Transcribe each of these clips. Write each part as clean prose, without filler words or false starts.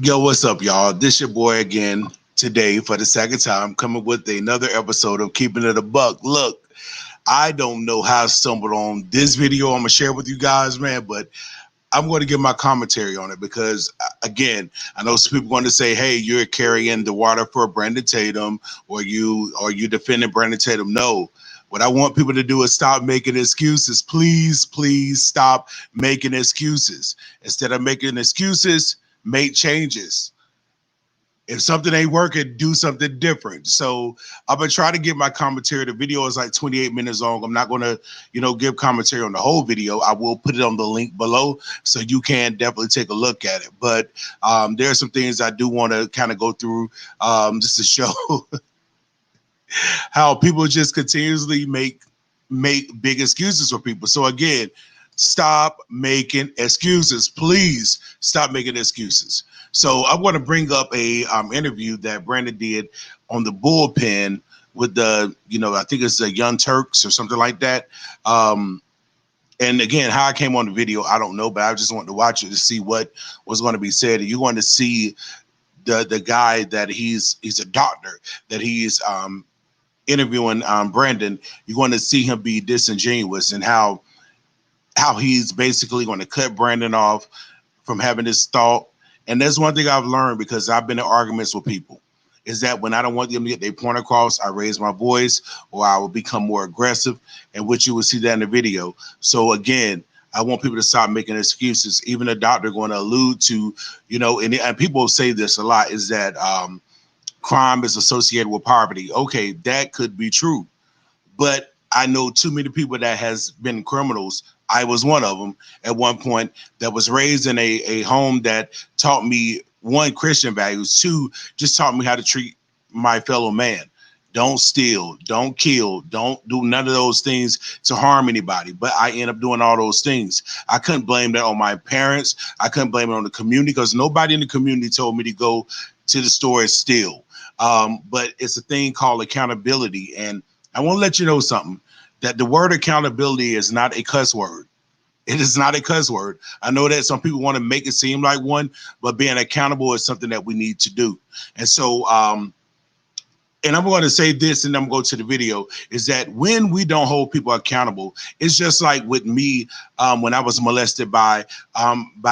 Yo, what's up, y'all? This your boy again today for the second time, coming with another episode of Keeping It a Buck. Look, I don't know how I stumbled on this video. I'm gonna share with you guys, man, but I'm going to give my commentary on it because, again, I know some people are going to say, "Hey, you're carrying the water for Brandon Tatum, or you defending Brandon Tatum." No, what I want people to do is stop making excuses. Please, please stop making excuses. Instead of making excuses, make changes. If something ain't working, do something different. So I'm gonna try to give my commentary. The video is like 28 minutes long. I'm not gonna, give commentary on the whole video. I will put it on the link below so you can definitely take a look at it. But there are some things I do want to kind of go through just to show how people just continuously make big excuses for people. So again, stop making excuses. Please stop making excuses. So I want to bring up a interview that Brandon did on the bullpen with I think it's the Young Turks or something like that. And again, how I came on the video, I don't know, but I just wanted to watch it to see what was going to be said. And you're going to see the guy that he's a doctor, that he's interviewing Brandon. You're going to see him be disingenuous and how he's basically going to cut Brandon off from having this thought. And that's one thing I've learned because I've been in arguments with people, is that when I don't want them to get their point across, I raise my voice or I will become more aggressive, and which you will see that in the video. So again, I want people to stop making excuses. Even a doctor going to allude to, and people say this a lot, is that crime is associated with poverty. Okay, that could be true. But I know too many people that has been criminals. I was one of them at one point that was raised in a home that taught me, one, Christian values, two, just taught me how to treat my fellow man. Don't steal, don't kill, don't do none of those things to harm anybody. But I end up doing all those things. I couldn't blame that on my parents. I couldn't blame it on the community because nobody in the community told me to go to the store and steal. But it's a thing called accountability. And I want to let you know something, that the word accountability is not a cuss word. It is not a cuss word. I know that some people want to make it seem like one, but being accountable is something that we need to do. And so, and I'm going to say this and I'm going to go to the video, is that when we don't hold people accountable, it's just like with me when I was molested by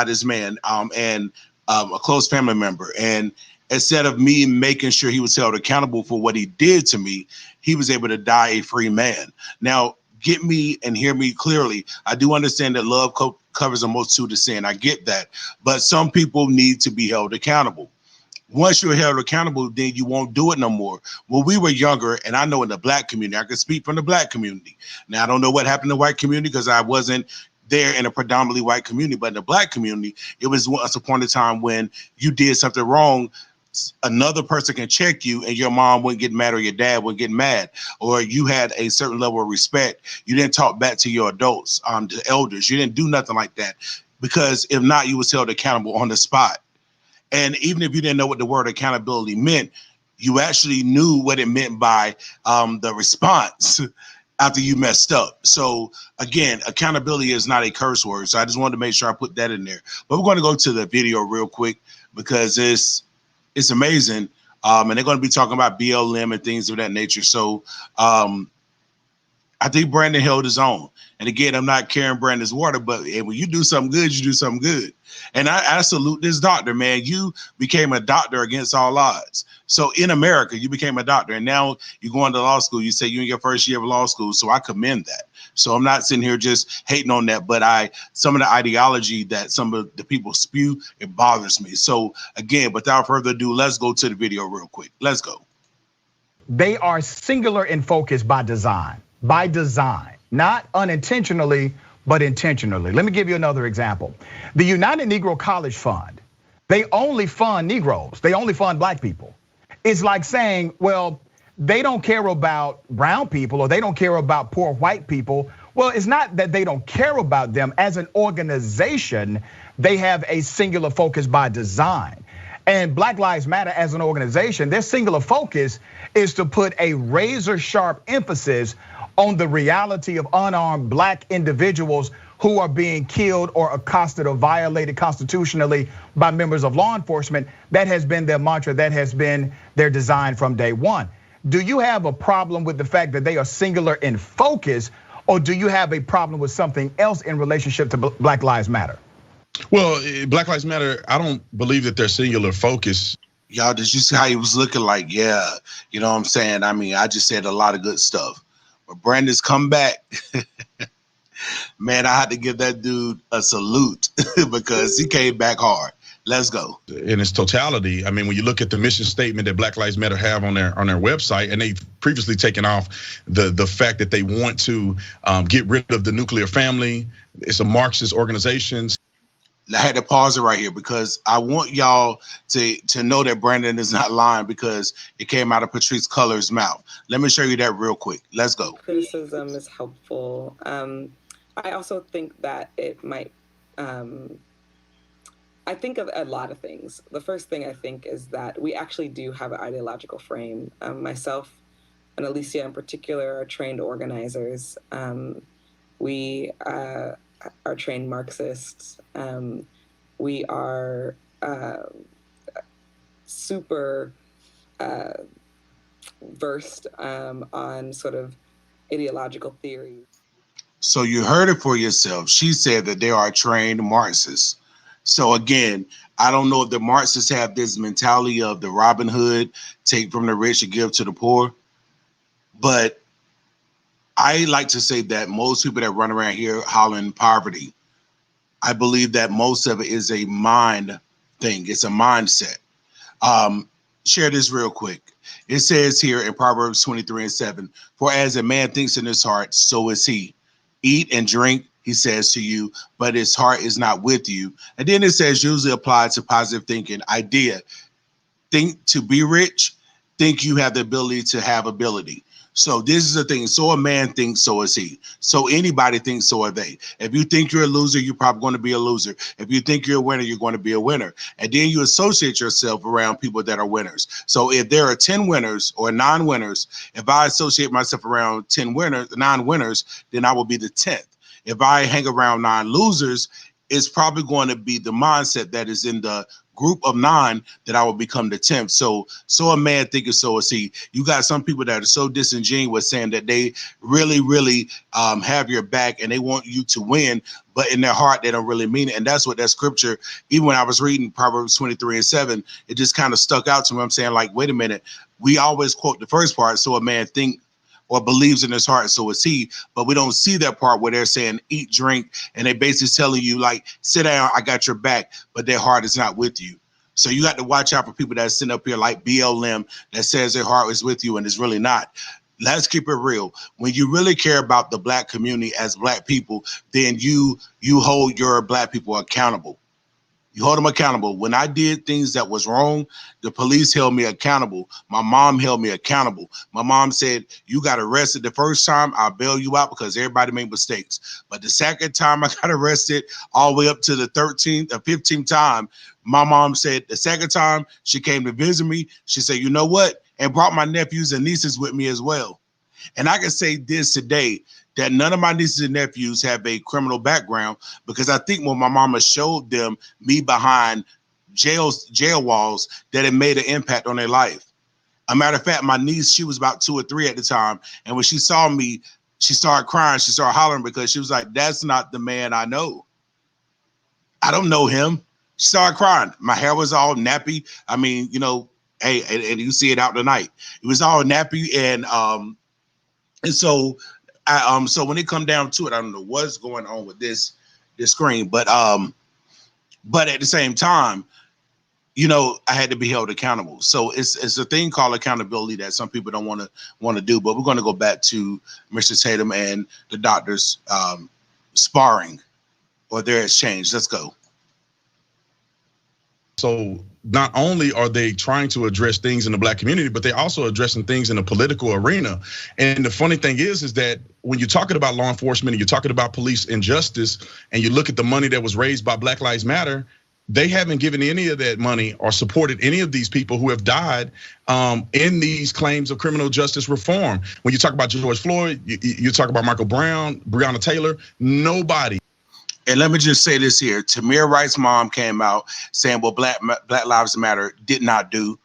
this man and a close family member. And instead of me making sure he was held accountable for what he did to me, he was able to die a free man. Now, get me and hear me clearly. I do understand that love covers a multitude of sin. I get that. But some people need to be held accountable. Once you're held accountable, then you won't do it no more. When we were younger, and I know in the black community, I can speak from the black community. Now, I don't know what happened in the white community because I wasn't there in a predominantly white community, but in the black community, it was once upon a time when you did something wrong, another person can check you and your mom wouldn't get mad or your dad wouldn't get mad, or you had a certain level of respect. You didn't talk back to your adults, to elders. You didn't do nothing like that, because if not, you was held accountable on the spot. And even if you didn't know what the word accountability meant, you actually knew what it meant by the response after you messed up. So again, accountability is not a curse word. So I just wanted to make sure I put that in there. But we're going to go to the video real quick because it's amazing. And they're going to be talking about BLM and things of that nature. So I think Brandon held his own. And again, I'm not carrying Brandon's water, but when you do something good, you do something good. And I salute this doctor, man. You became a doctor against all odds. So in America, you became a doctor, and now you're going to law school. You say you're in your first year of law school. So I commend that. So I'm not sitting here just hating on that, but some of the ideology that some of the people spew, it bothers me. So again, without further ado, let's go to the video real quick. Let's go. They are singular in focus by design, not unintentionally, but intentionally. Let me give you another example. The United Negro College Fund, they only fund Negroes. They only fund black people. It's like saying, well, they don't care about brown people or they don't care about poor white people. Well, it's not that they don't care about them. As an organization, they have a singular focus by design. And Black Lives Matter as an organization, their singular focus is to put a razor sharp emphasis on the reality of unarmed black individuals who are being killed or accosted or violated constitutionally by members of law enforcement. That has been their mantra, that has been their design from day one. Do you have a problem with the fact that they are singular in focus, or do you have a problem with something else in relationship to Black Lives Matter? Well, Black Lives Matter, I don't believe that they're singular focus. Y'all, did you see how he was looking like, yeah, you know what I'm saying? I mean, I just said a lot of good stuff. But Brandon's come back. Man, I had to give that dude a salute because he came back hard. Let's go. In its totality, I mean, when you look at the mission statement that Black Lives Matter have on their website, and they've previously taken off the fact that they want to get rid of the nuclear family. It's a Marxist organization. I had to pause it right here because I want y'all to know that Brandon is not lying because it came out of Patrice Cullors' mouth. Let me show you that real quick. Let's go. Criticism is helpful. I also think that it might, I think of a lot of things. The first thing I think is that we actually do have an ideological frame. Myself and Alicia in particular are trained organizers. We are trained Marxists. We are super versed on sort of ideological theories. So you heard it for yourself. She said that they are trained Marxists. So again, I don't know if the Marxists have this mentality of the Robin Hood, take from the rich and give to the poor. But I like to say that most people that run around here hollering poverty, I believe that most of it is a mind thing. It's a mindset. Share this real quick. It says here in Proverbs 23:7, for as a man thinks in his heart, so is he. Eat and drink, he says to you, but his heart is not with you. And then it says usually applied to positive thinking. Idea, think to be rich, think you have the ability to have ability. So this is the thing. So a man thinks, so is he. So anybody thinks, so are they. If you think you're a loser, you're probably going to be a loser. If you think you're a winner, you're going to be a winner. And then you associate yourself around people that are winners. So if there are 10 winners or 9 winners, if I associate myself around 9 winners, then I will be the 10th. If I hang around 9 losers, it's probably going to be the mindset that is in the group of 9 that I will become the 10th. So a man thinketh, so is he. You got some people that are so disingenuous saying that they really have your back and they want you to win, but in their heart they don't really mean it. And that's what that scripture, even when I was reading Proverbs 23:7, it just kind of stuck out to me. I'm saying, like, wait a minute, we always quote the first part, so a man think or believes in his heart, so is he. But we don't see that part where they're saying eat, drink, and they basically telling you, like, sit down, I got your back, but their heart is not with you. So you got to watch out for people that sitting up here like BLM that says their heart is with you and it's really not. Let's keep it real. When you really care about the Black community as Black people, then you hold your Black people accountable. You hold them accountable. When I did things that was wrong, the police held me accountable. My mom held me accountable. My mom said, you got arrested the first time, I'll bail you out because everybody made mistakes. But the second time I got arrested, all the way up to the 13th or 15th time, my mom said the second time she came to visit me, she said, you know what? And brought my nephews and nieces with me as well. And I can say this today, that none of my nieces and nephews have a criminal background, because I think when my mama showed them me behind jail walls, that it made an impact on their life. A matter of fact, my niece, she was about 2 or 3 at the time. And when she saw me, she started crying. She started hollering because she was like, that's not the man I know. I don't know him. She started crying. My hair was all nappy. I mean, you know, hey, and you see it out tonight. It was all nappy. And so so when it come down to it, I don't know what's going on with this screen, but at the same time, you know, I had to be held accountable. So it's a thing called accountability that some people don't want to do. But we're going to go back to Mr. Tatum and the doctors sparring or their exchange. Let's go. So not only are they trying to address things in the Black community, but they're also addressing things in the political arena. And the funny thing is that when you're talking about law enforcement and you're talking about police injustice, and you look at the money that was raised by Black Lives Matter, they haven't given any of that money or supported any of these people who have died in these claims of criminal justice reform. When you talk about George Floyd, you talk about Michael Brown, Breonna Taylor, nobody And let me just say this here: Tamir Wright's mom came out saying, "Well, Black Lives Matter did not do."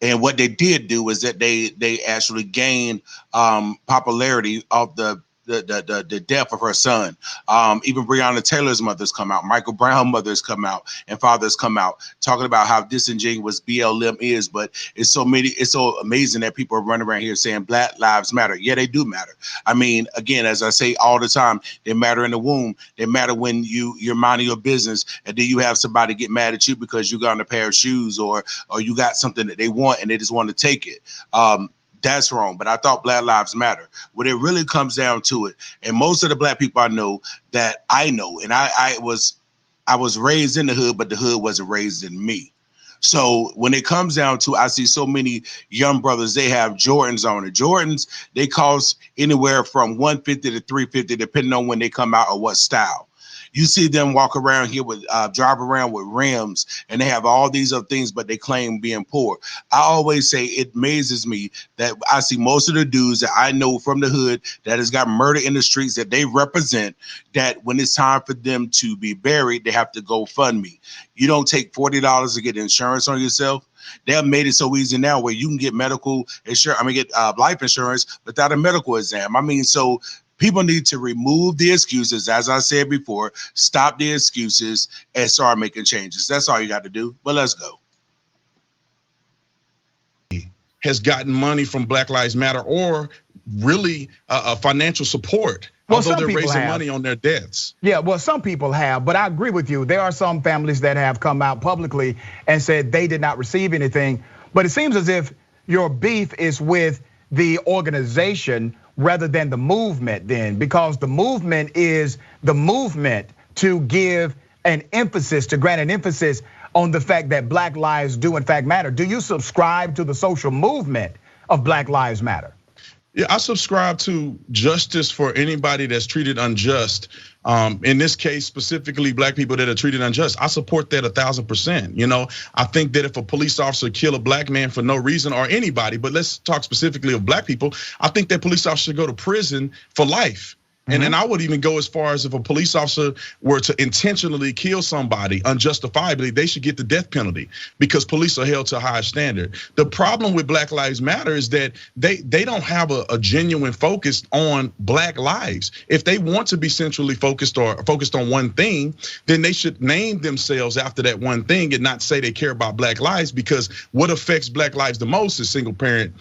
And what they did do is that they actually gained popularity of the death of her son. Even Breonna Taylor's mother's come out, Michael Brown mother's come out, and fathers come out talking about how disingenuous BLM is. But it's so amazing that people are running around here saying Black Lives Matter. Yeah, they do matter. I mean, again, as I say all the time, they matter in the womb. They matter when you're minding your business, and then you have somebody get mad at you because you got on a pair of shoes or you got something that they want and they just want to take it. That's wrong. But I thought Black Lives Matter. When it really comes down to it, and most of the Black people I know, and I was raised in the hood, but the hood wasn't raised in me. So when it comes down to, I see so many young brothers, they have Jordans on it. Jordans, they cost anywhere from $150 to $350, depending on when they come out or what style. You see them walk around here with drive around with rims, and they have all these other things, but they claim being poor. I always say it amazes me that I see most of the dudes that I know from the hood that has got murder in the streets that they represent, that when it's time for them to be buried, they have to go fund me. You don't take $40 to get insurance on yourself. They have made it so easy now where you can get medical insurance. Get life insurance without a medical exam. So people need to remove the excuses. As I said before, stop the excuses and start making changes. That's all you got to do. But let's go. Has gotten money from Black Lives Matter or really financial support, although they're raising money on their deaths. Yeah, well, some people have, but I agree with you. There are some families that have come out publicly and said they did not receive anything. But it seems as if your beef is with the organization rather than the movement then, because the movement is the movement to give an emphasis, to grant an emphasis on the fact that Black lives do in fact matter. Do you subscribe to the social movement of Black Lives Matter? Yeah, I subscribe to justice for anybody that's treated unjust. In this case, specifically Black people that are treated unjust. I support that 1,000%. I think that if a police officer kill a Black man for no reason, or anybody, but let's talk specifically of Black people, I think that police officer should go to prison for life. And then I would even go as far as if a police officer were to intentionally kill somebody unjustifiably, they should get the death penalty because police are held to a higher standard. The problem with Black Lives Matter is that they don't have a genuine focus on Black lives. If they want to be centrally focused or focused on one thing, then they should name themselves after that one thing and not say they care about Black lives, because what affects Black lives the most is single parent,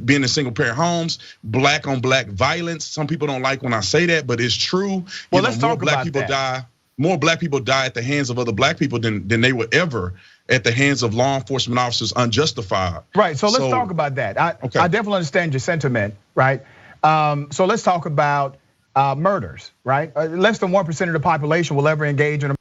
being in single parent homes, Black on Black violence. Some people don't like when I say that, but it's true. Well, let's talk about that. More Black people die at the hands of other Black people than they would ever at the hands of law enforcement officers unjustified. Right, so let's talk about that. I definitely understand your sentiment, right? So let's talk about murders, right? Less than 1% of the population will ever engage in a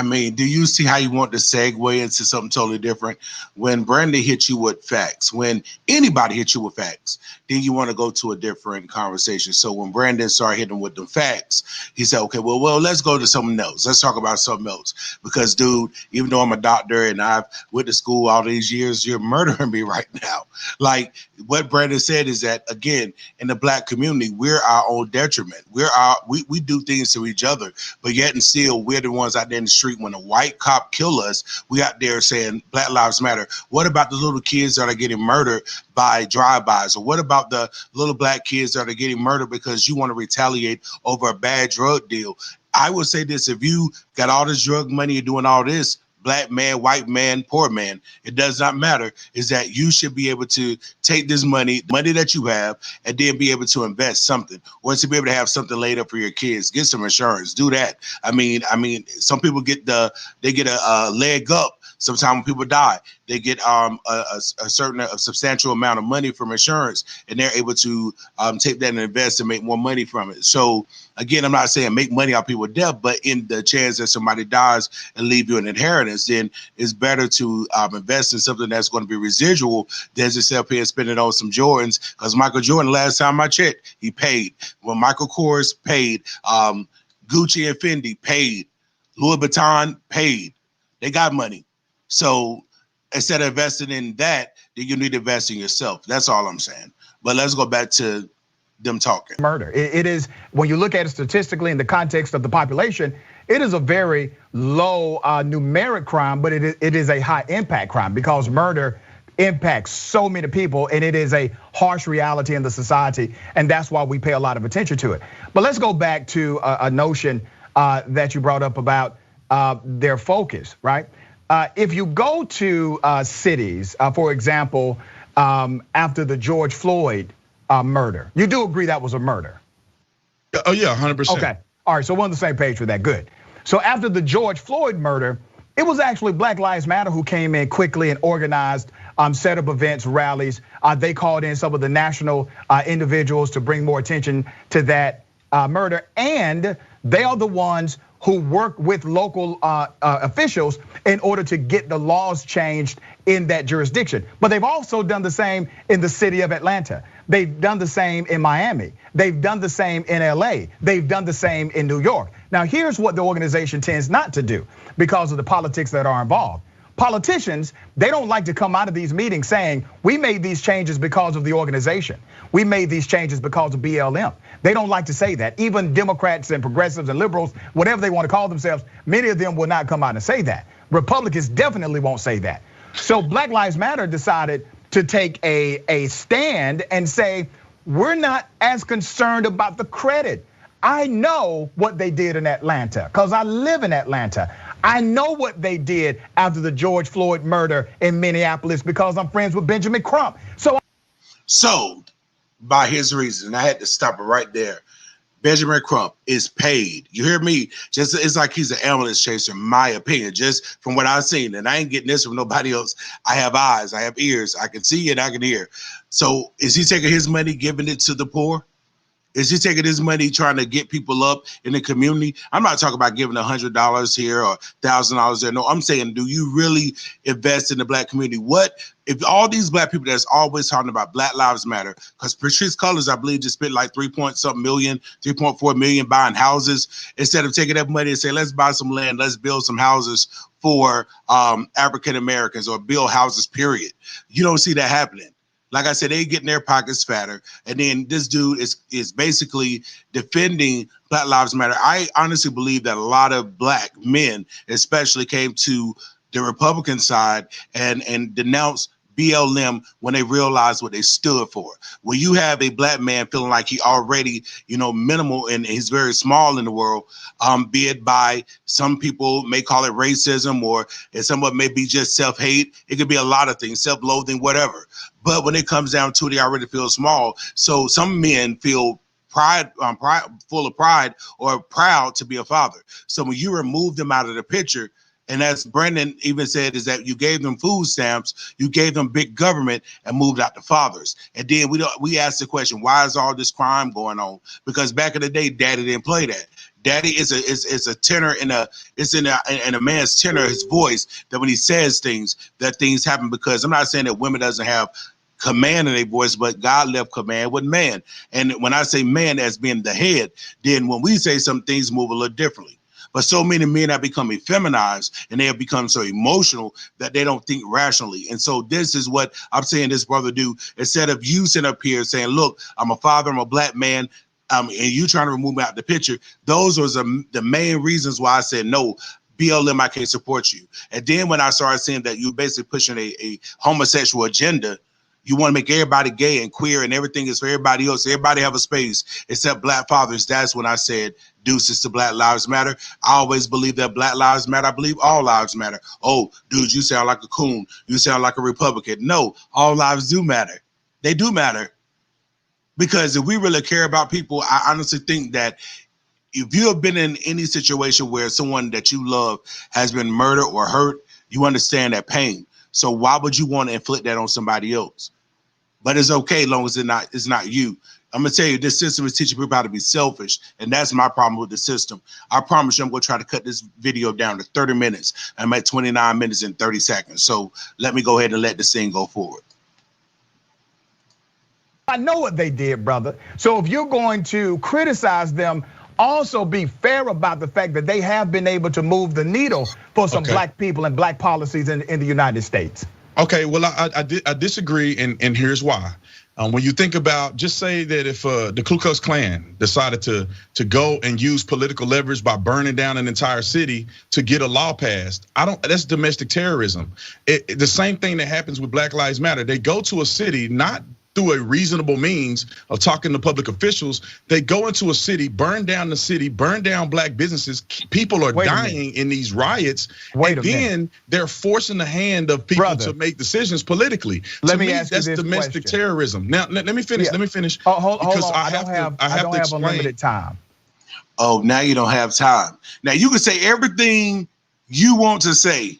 Do you see how you want to segue into something totally different? When Brandon hits you with facts, when anybody hits you with facts, then you want to go to a different conversation. So when Brandon started hitting with the facts, he said, okay, well, let's go to something else. Let's talk about something else. Because dude, even though I'm a doctor and I've went to school all these years, you're murdering me right now. Like what Brandon said is that, again, in the Black community, we're our own detriment. We do things to each other, but yet and still we're the ones out there in the street. When a white cop kill us, we out there saying Black Lives Matter. What about the little kids that are getting murdered by drive-bys? Or what about the little Black kids that are getting murdered because you want to retaliate over a bad drug deal? I would say this: if you got all this drug money and doing all this, Black man, white man, poor man, it does not matter, is that you should be able to take this money that you have, and then be able to invest something, or to be able to have something laid up for your kids. Get some insurance, do that. Some people get a leg up. Sometimes when people die, they get a substantial amount of money from insurance, and they're able to take that and invest and make more money from it. So again, I'm not saying make money off people's death, but in the chance that somebody dies and leave you an inheritance, then it's better to invest in something that's going to be residual than to sit up here and spend it on some Jordans. Because Michael Jordan, last time I checked, he paid. When Michael Kors paid, Gucci and Fendi paid, Louis Vuitton paid. They got money. So instead of investing in that, then you need to invest in yourself. That's all I'm saying. But let's go back to them talking. Murder. It is, when you look at it statistically in the context of the population, it is a very low numeric crime, but it is a high impact crime because murder impacts so many people, and it is a harsh reality in the society, and that's why we pay a lot of attention to it. But let's go back to a notion that you brought up about their focus, right? If you go to cities, for example, after the George Floyd murder, you do agree that was a murder? Oh yeah, 100%. Okay, all right, so we're on the same page with that, good. So after the George Floyd murder, it was actually Black Lives Matter who came in quickly and organized set up events, rallies. They called in some of the national individuals to bring more attention to that murder. And they are the ones who work with local officials in order to get the laws changed in that jurisdiction. But they've also done the same in the city of Atlanta. They've done the same in Miami. They've done the same in LA. They've done the same in New York. Now, here's what the organization tends not to do because of the politics that are involved. Politicians, they don't like to come out of these meetings saying, we made these changes because of the organization. We made these changes because of BLM. They don't like to say that. Even Democrats and progressives and liberals, whatever they want to call themselves, many of them will not come out and say that. Republicans definitely won't say that. So Black Lives Matter decided to take a stand and say, we're not as concerned about the credit. I know what they did in Atlanta because I live in Atlanta. I know what they did after the George Floyd murder in Minneapolis because I'm friends with Benjamin Crump. So by his reason, I had to stop it right there. Benjamin Crump is paid. You hear me? Just it's like he's an ambulance chaser, in my opinion, just from what I've seen. And I ain't getting this from nobody else. I have eyes, I have ears, I can see and I can hear. So is he taking his money, giving it to the poor? Is he taking his money trying to get people up in the community? I'm not talking about giving $100 here or $1,000 there. No, I'm saying, do you really invest in the Black community? What if all these Black people that's always talking about Black Lives Matter? Because Patrice Cullors, I believe, just spent like 3.something million, 3.4 million buying houses instead of taking that money and say, let's buy some land, let's build some houses for African Americans or build houses, period. You don't see that happening. Like I said, they getting their pockets fatter. And then this dude is basically defending Black Lives Matter. I honestly believe that a lot of Black men especially came to the Republican side and denounced BLM when they realized what they stood for. When you have a Black man feeling like he already, minimal and he's very small in the world, be it by some people may call it racism or some of it may be just self-hate. It could be a lot of things, self-loathing, whatever. But when it comes down to it, they already feel small. So some men feel full of pride or proud to be a father. So when you remove them out of the picture, and as Brendan even said, is that you gave them food stamps, you gave them big government and moved out the fathers. And then we asked the question, why is all this crime going on? Because back in the day, Daddy didn't play that. Daddy is a tenor in a man's tenor, his voice, that when he says things, that things happen. Because I'm not saying that women doesn't have command in their voice, but God left command with man. And when I say man as being the head, then when we say some things move a little differently. But so many men have become effeminized and they have become so emotional that they don't think rationally. And so this is what I'm saying this brother do. Instead of you sitting up here saying, look, I'm a father, I'm a Black man, and you trying to remove me out the picture. Those was the main reasons why I said, no, BLM, I can't support you. And then when I started saying that you're basically pushing a homosexual agenda, you want to make everybody gay and queer and everything is for everybody else. Everybody have a space except Black fathers. That's when I said deuces to Black Lives Matter. I always believe that Black Lives Matter. I believe all lives matter. Oh, dude, you sound like a coon. You sound like a Republican. No, all lives do matter. They do matter. Because if we really care about people, I honestly think that if you have been in any situation where someone that you love has been murdered or hurt, you understand that pain. So why would you want to inflict that on somebody else? But it's okay as long as it's not you. I'm gonna tell you, this system is teaching people how to be selfish, and that's my problem with the system. I promise you, I'm gonna try to cut this video down to 30 minutes. I'm at 29 minutes and 30 seconds. So let me go ahead and let this thing go forward. I know what they did, brother. So if you're going to criticize them, also be fair about the fact that they have been able to move the needle for some Black people and Black policies in the United States. Okay, well, I disagree, and here's why. When you think about, just say that if the Ku Klux Klan decided to go and use political leverage by burning down an entire city to get a law passed, that's domestic terrorism. The same thing that happens with Black Lives Matter. They go to a city not through a reasonable means of talking to public officials. They go into a city, burn down the city, burn down black businesses. People are dying in these riots. And then they're forcing the hand of people to make decisions politically. Let to me me, ask you that's this domestic question. terrorism. Now, let me finish. Let me finish. Hold because on. I don't have unlimited time. Oh, now you don't have time. Now you can say everything you want to say,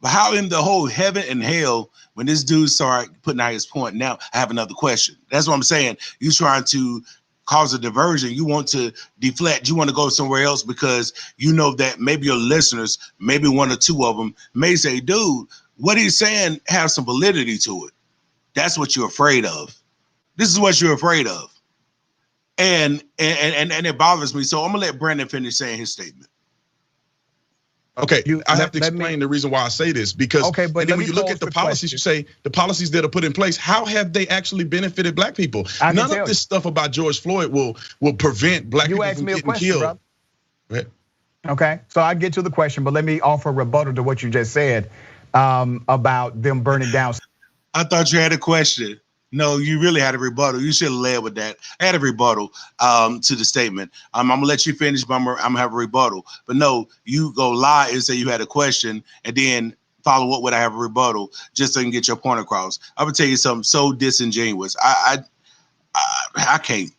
but how in the whole heaven and hell, when this dude started putting out his point, now I have another question. That's what I'm saying. You trying to cause a diversion. You want to deflect. You want to go somewhere else because you know that maybe your listeners, maybe one or two of them may say, dude, what he's saying has some validity to it. That's what you're afraid of. This is what you're afraid of. And it bothers me. So I'm gonna let Brandon finish saying his statement. Okay, I have to explain the reason why I say this, because but and then when you look at the policies, you say the policies that are put in place, how have they actually benefited black people? None of this stuff about George Floyd will prevent black people from getting killed. Okay, so I get to the question, but let me offer a rebuttal to what you just said about them burning down. I thought you had a question. No, you really had a rebuttal. You should have led with that. I had a rebuttal to the statement. I'm gonna let you finish, but I'm gonna have a rebuttal. But no, you go lie and say you had a question and then follow up with I have a rebuttal just so you can get your point across. I'm gonna tell you something so disingenuous. I can't.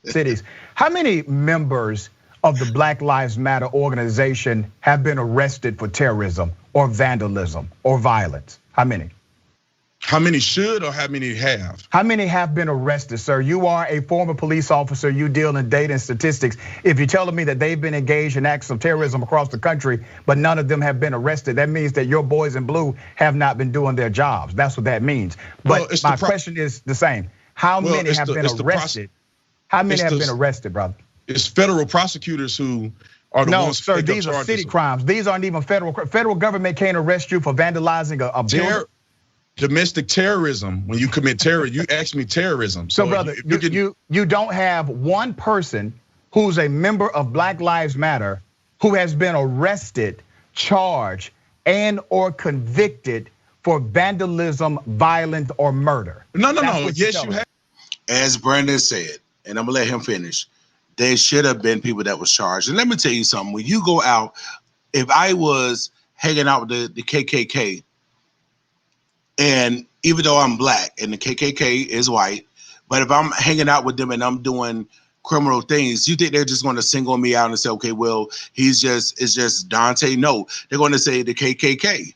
Cities. How many members of the Black Lives Matter organization have been arrested for terrorism or vandalism or violence? How many? How many should or how many have? How many have been arrested, sir? You are a former police officer. You deal in data and statistics. If you're telling me that they've been engaged in acts of terrorism across the country, but none of them have been arrested, that means that your boys in blue have not been doing their jobs. That's what that means. But my question is the same. How many have been arrested? How many have been arrested, brother? It's federal prosecutors who are the ones who sir, these are city crimes. These aren't even federal. Federal government can't arrest you for vandalizing a building. Domestic terrorism, when you commit terror, you ask me terrorism. So brother, you don't have one person who's a member of Black Lives Matter who has been arrested, charged, and or convicted for vandalism, violence, or murder. No. Yes, you have. As Brandon said, and I'm gonna let him finish, there should have been people that was charged. And let me tell you something, when you go out, if I was hanging out with the KKK, and even though I'm black and the KKK is white, but if I'm hanging out with them and I'm doing criminal things, you think they're just going to single me out and say, okay, well, it's just Dante? No, they're going to say the KKK.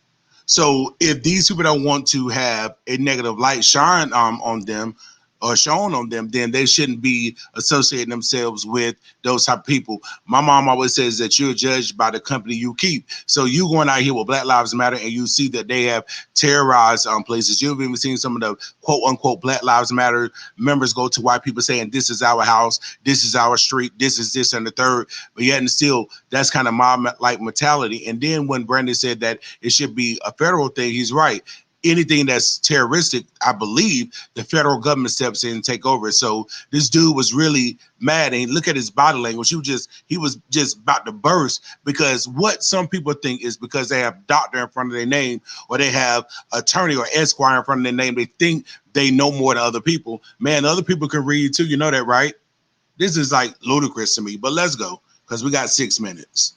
So if these people don't want to have a negative light shine on them or shown on them, then they shouldn't be associating themselves with those type of people. My mom always says that you're judged by the company you keep. So you going out here with Black Lives Matter and you see that they have terrorized places. You've even seen some of the quote unquote Black Lives Matter members go to white people saying, this is our house, this is our street, this is this and the third. But yet and still, that's kind of mob-like mentality. And then when Brandon said that it should be a federal thing, he's right. Anything that's terroristic, I believe the federal government steps in and take over. So this dude was really mad, and look at his body language. He was just about to burst, because what some people think is because they have doctor in front of their name or they have attorney or esquire in front of their name, they think they know more than other people. Man, other people can read too. You know that, right? This is like ludicrous to me, but let's go because we got 6 minutes.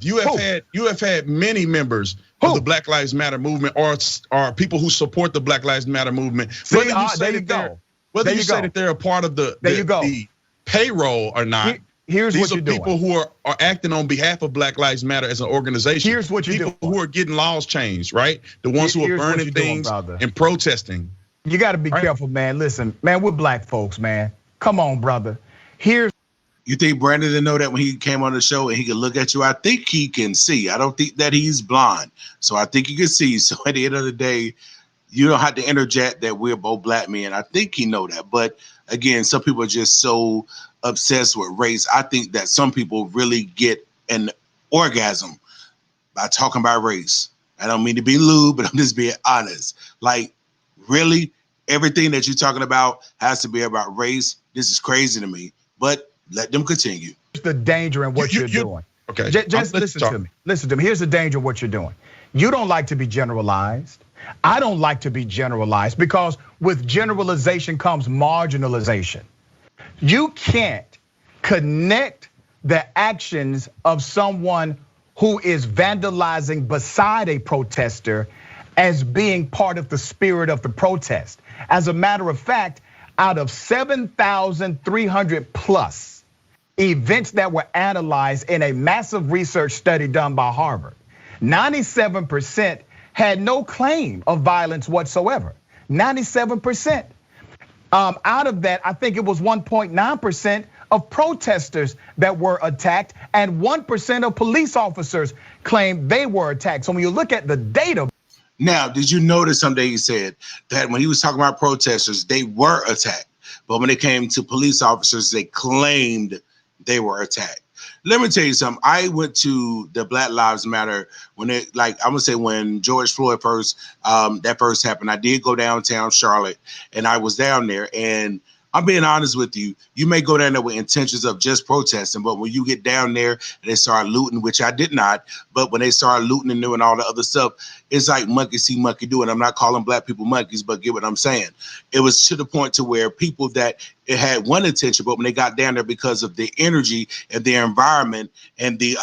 You have had many members of the Black Lives Matter movement or people who support the Black Lives Matter movement. Whether you say that they're a part of the payroll or not. Here's these what are you're people doing. who are acting on behalf of Black Lives Matter as an organization. Here's what you're doing. People who are getting laws changed, right? The ones who are burning things and protesting. You got to be careful, man. Listen, man, we're black folks, man. Come on, brother. You think Brandon didn't know that when he came on the show and he could look at you? I think he can see. I don't think that he's blind. So I think he can see. So at the end of the day, you don't have to interject that we're both black men. I think he know that. But again, some people are just so obsessed with race. I think that some people really get an orgasm by talking about race. I don't mean to be lewd, but I'm just being honest. Like, really, everything that you're talking about has to be about race. This is crazy to me. But let them continue. Here's the danger in what you're doing. Okay. Just listen to me. Listen to me. Here's the danger of what you're doing. You don't like to be generalized. I don't like to be generalized because with generalization comes marginalization. You can't connect the actions of someone who is vandalizing beside a protester as being part of the spirit of the protest. As a matter of fact, out of 7,300 plus events that were analyzed in a massive research study done by Harvard, 97% had no claim of violence whatsoever. 97%. Out of that, I think it was 1.9% of protesters that were attacked, and 1% of police officers claimed they were attacked. So when you look at the data. Now, did you notice something he said that when he was talking about protesters, they were attacked, but when it came to police officers, they claimed they were attacked. Let me tell you something. I went to the Black Lives Matter when it, like, I'm gonna say when George Floyd first, that first happened. I did go downtown Charlotte, and I was down there, and I'm being honest with you. You may go down there with intentions of just protesting, but when you get down there and they start looting, which I did not, but when they start looting and doing all the other stuff, it's like monkey see, monkey do. And I'm not calling black people monkeys, but get what I'm saying. It was to the point to where people that it had one intention, but when they got down there because of the energy and the environment and the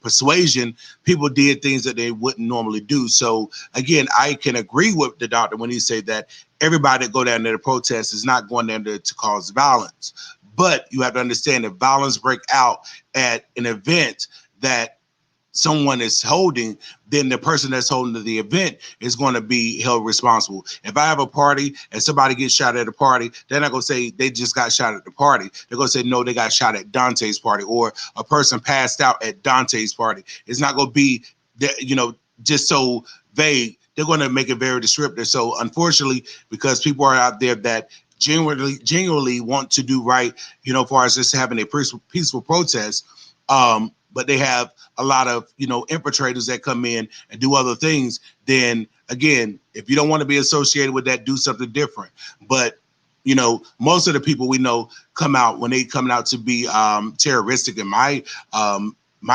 persuasion, people did things that they wouldn't normally do. So again, I can agree with the doctor when he said that everybody that go down there to protest is not going down there to cause violence. But you have to understand if violence break out at an event that someone is holding, then the person that's holding the event is going to be held responsible. If I have a party and somebody gets shot at a party, they're not going to say they just got shot at the party. They're going to say, no, they got shot at Dante's party, or a person passed out at Dante's party. It's not going to be, just so vague. They're going to make it very descriptive. So unfortunately, because people are out there that genuinely want to do right, as far as just having a peaceful protest, but they have a lot of, infiltrators that come in and do other things, then again, if you don't want to be associated with that, do something different. But, most of the people we know come out when they come out to be terroristic, in my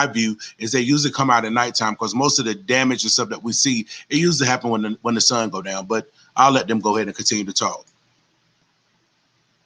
view, is they usually come out at nighttime, because most of the damage and stuff that we see, it usually happens when the sun go down. But I'll let them go ahead and continue to talk.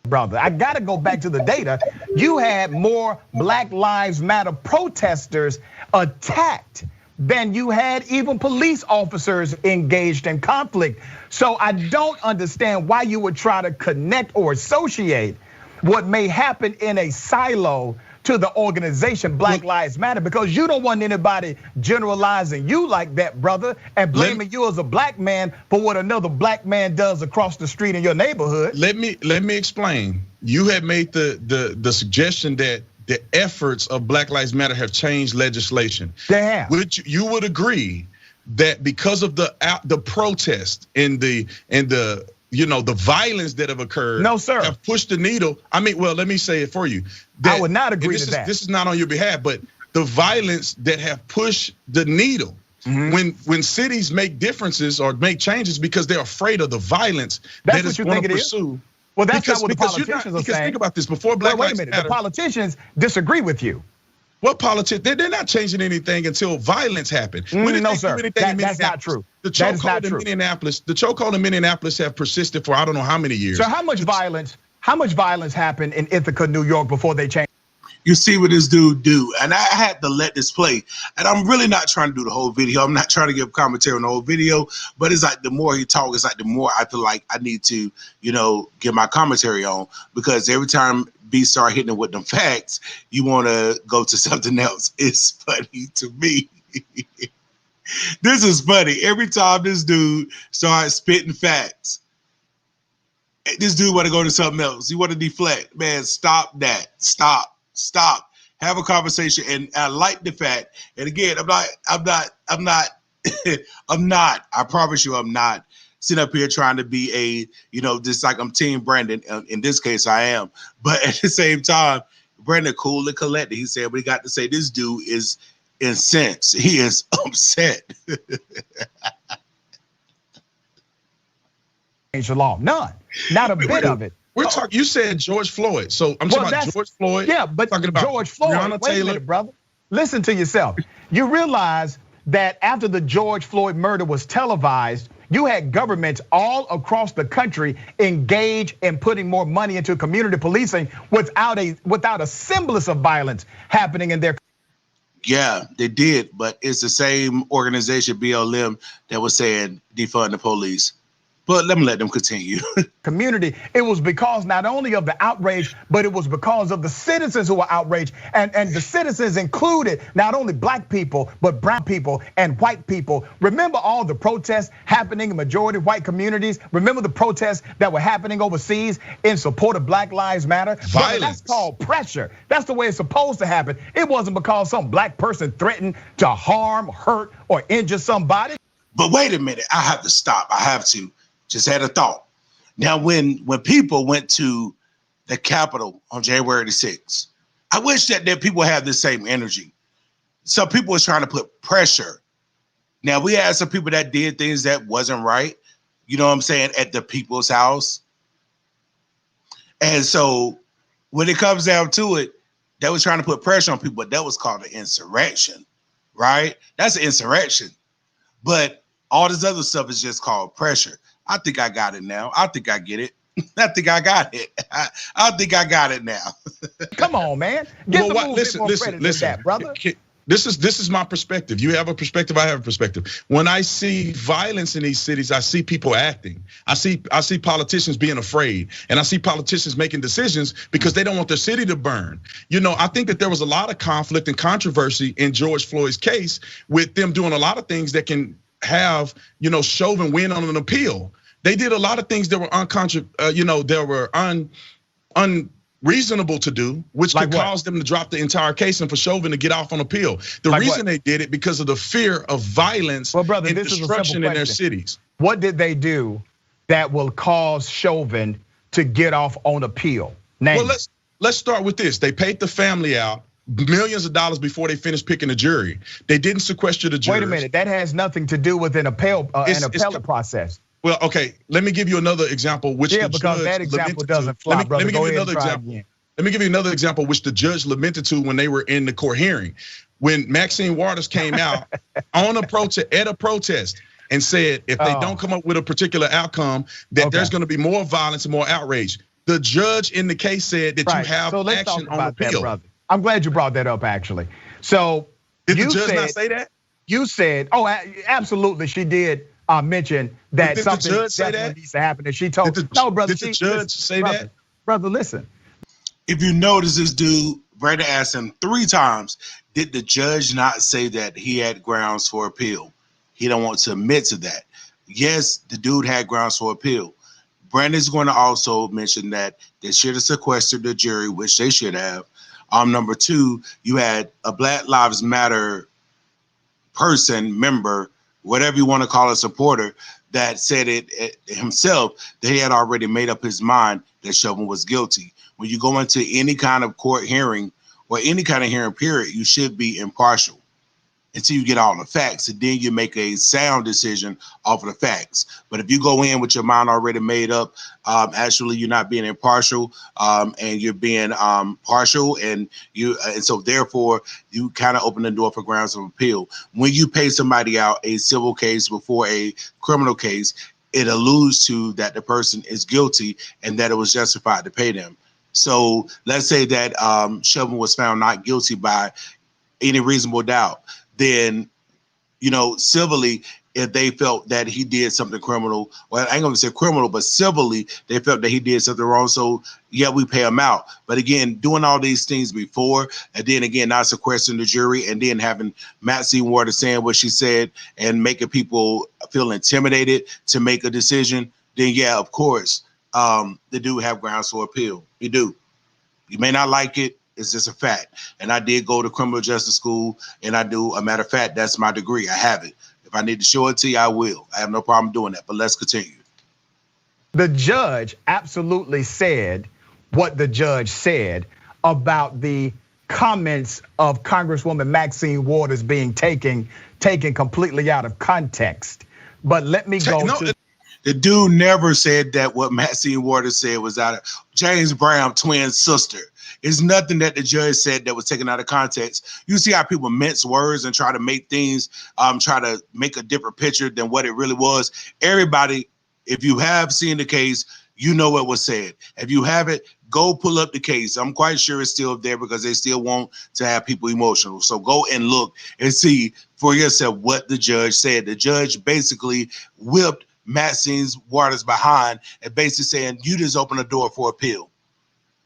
Brother, I gotta go back to the data. You had more Black Lives Matter protesters attacked than you had even police officers engaged in conflict. So I don't understand why you would try to connect or associate what may happen in a silo to the organization Black Lives Matter, because you don't want anybody generalizing you like that, brother, and blaming you as a black man for what another black man does across the street in your neighborhood. Let me explain. You had made the suggestion that the efforts of Black Lives Matter have changed legislation. They have. Which you would agree that because of the protest and the violence that have occurred, no, sir, have pushed the needle. I mean, well, let me say it for you. I would not agree to that. This is not on your behalf, but the violence that have pushed the needle. Mm-hmm. When cities make differences or make changes because they're afraid of the violence that is going to pursue. Well, that's not what the politicians are saying. Because think about this, before Black Lives Matter. Wait a minute, the politicians disagree with you. What politics? They're not changing anything until violence happened. No, sir, that's not true. The chokehold in Minneapolis have persisted for I don't know how many years. So how much violence happened in Ithaca, New York before they changed? You see what this dude do, and I had to let this play. And I'm really not trying to do the whole video. I'm not trying to give commentary on the whole video, but it's like the more he talks, it's like the more I feel like I need to, give my commentary on, because every time B start hitting it with them facts, you want to go to something else. It's funny to me. This is funny. Every time this dude starts spitting facts, this dude want to go to something else. He want to deflect. Man, stop that. Stop. Have a conversation. And I like the fact, and again, I'm not, I promise you I'm not sitting up here trying to be just like I'm Team Brandon. In this case, I am. But at the same time, Brandon cool and collected. He said, we got to say this dude is incensed. He is upset. Change the law. None. Not a bit of it. We're talking. You said George Floyd, so I'm talking about George Floyd. Yeah, but talking about George Floyd. Breonna Wait a minute, brother. Listen to yourself. You realize that after the George Floyd murder was televised, you had governments all across the country engage in putting more money into community policing without a semblance of violence happening in their. Yeah, they did, but it's the same organization, BLM, that was saying defund the police. But let them continue. Community, it was because not only of the outrage, but it was because of the citizens who were outraged. And the citizens included not only black people, but brown people and white people. Remember all the protests happening in majority white communities? Remember the protests that were happening overseas in support of Black Lives Matter? Violence. That's called pressure. That's the way it's supposed to happen. It wasn't because some black person threatened to harm, hurt, or injure somebody. But wait a minute, I have to stop. I have to. Just had a thought. Now, when people went to the Capitol on January the 6th, I wish that people have the same energy. Some people was trying to put pressure. Now, we had some people that did things that wasn't right, you know what I'm saying, at the people's house. And so when it comes down to it, they was trying to put pressure on people, but that was called an insurrection, right? That's an insurrection. But all this other stuff is just called pressure. I think I got it now. I think I get it. I think I got it. I think I got it now. Come on, man. Listen, that, brother. This is my perspective. You have a perspective, I have a perspective. When I see violence in these cities, I see people acting. I see politicians being afraid, and I see politicians making decisions because they don't want their city to burn. You know, I think that there was a lot of conflict and controversy in George Floyd's case with them doing a lot of things that can have, Chauvin win on an appeal. They did a lot of things that were unreasonable to do, which could cause them to drop the entire case and for Chauvin to get off on appeal. The reason they did it because of the fear of violence and destruction in their cities. What did they do that will cause Chauvin to get off on appeal? Well, let's start with this. They paid the family out millions of dollars before they finished picking a jury. They didn't sequester the jurors. Wait a minute, that has nothing to do with an appellate process. Well, okay, let me give you another example, which because that example doesn't fly, brother. Let me give you another example. Let me give you another example, which the judge lamented to when they were in the court hearing. When Maxine Waters came out on a protest and said, if they don't come up with a particular outcome, that there's gonna be more violence and more outrage. The judge in the case said that you have action on appeal. That, brother. I'm glad you brought that up, actually. So did the judge not say that? You said, absolutely, she did. Mention that something definitely needs to happen. And she told no, brother. Did the judge say that? Brother, listen. If you notice, this dude, Brandon asked him 3 times, did the judge not say that he had grounds for appeal? He don't want to admit to that. Yes, the dude had grounds for appeal. Brandon's going to also mention that they should have sequestered the jury, which they should have. Number 2, you had a Black Lives Matter member, whatever you want to call a supporter, that said it himself, that he had already made up his mind that Chauvin was guilty. When you go into any kind of court hearing or any kind of hearing period, you should be impartial until you get all the facts, and then you make a sound decision off of the facts. But if you go in with your mind already made up, actually you're not being impartial, and you're being partial, and so therefore you kind of open the door for grounds of appeal. When you pay somebody out a civil case before a criminal case, it alludes to that the person is guilty and that it was justified to pay them. So let's say that Chauvin was found not guilty by any reasonable doubt. Then, civilly, if they felt that he did something criminal, well, I ain't gonna say criminal, but civilly, they felt that he did something wrong. So yeah, we pay him out. But again, doing all these things before, and then again, not sequestering the jury, and then having Maxine Waters saying what she said and making people feel intimidated to make a decision, then yeah, of course, they do have grounds for appeal. You do. You may not like it. It's just a fact. And I did go to criminal justice school, and I do. A matter of fact, that's my degree. I have it. If I need to show it to you, I will. I have no problem doing that, but let's continue. The judge absolutely said what the judge said about the comments of Congresswoman Maxine Waters being taken completely out of context. But let me go to. The dude never said that what Maxine Waters said was out of James Brown twin sister. It's nothing that the judge said that was taken out of context. You see how people mince words and try to make things, try to make a different picture than what it really was. Everybody, if you have seen the case, you know what was said. If you haven't, go pull up the case. I'm quite sure it's still there because they still want to have people emotional. So go and look and see for yourself what the judge said. The judge basically whipped Maxine Waters behind and basically saying, you just open the door for appeal.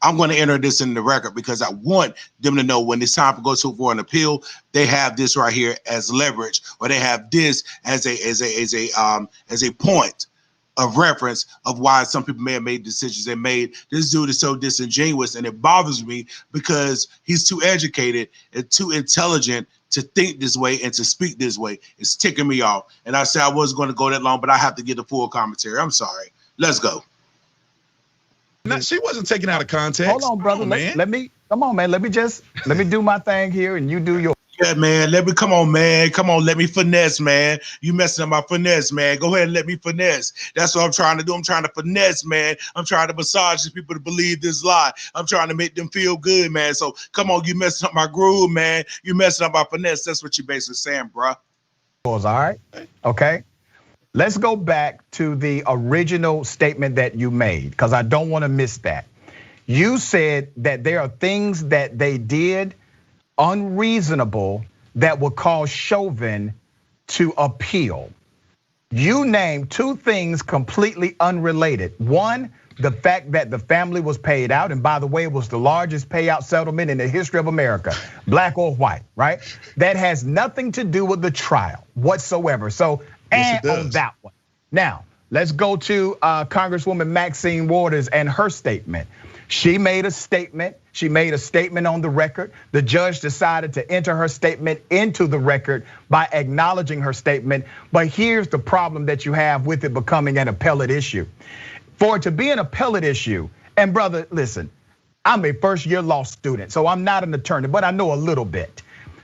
I'm going to enter this in the record because I want them to know when it's time to go for an appeal, they have this right here as leverage, or they have this as a point of reference of why some people may have made decisions they made. This dude is so disingenuous, and it bothers me because he's too educated and too intelligent to think this way and to speak this way. It's ticking me off. And I said I wasn't going to go that long, but I have to get the full commentary. I'm sorry. Let's go. No, she wasn't taken out of context. Hold on, brother. Let me come on, man. Let me do my thing here, and you do your. Yeah, man. Come on, man. Come on, let me finesse, man. You messing up my finesse, man. Go ahead and let me finesse. That's what I'm trying to do. I'm trying to finesse, man. I'm trying to massage these people to believe this lie. I'm trying to make them feel good, man. So come on, you messing up my groove, man. You messing up my finesse. That's what you basically saying, bro. All right. Okay. Let's go back to the original statement that you made, because I don't want to miss that. You said that there are things that they did unreasonable that would cause Chauvin to appeal. You named two things completely unrelated. One, the fact that the family was paid out, and by the way, it was the largest payout settlement in the history of America, black or white, right? That has nothing to do with the trial whatsoever. So, and on that one. Now, let's go to Congresswoman Maxine Waters and her statement. She made a statement. She made a statement on the record. The judge decided to enter her statement into the record by acknowledging her statement. But here's the problem that you have with it becoming an appellate issue. For it to be an appellate issue, and brother, listen, I'm a first-year law student, so I'm not an attorney, but I know a little bit.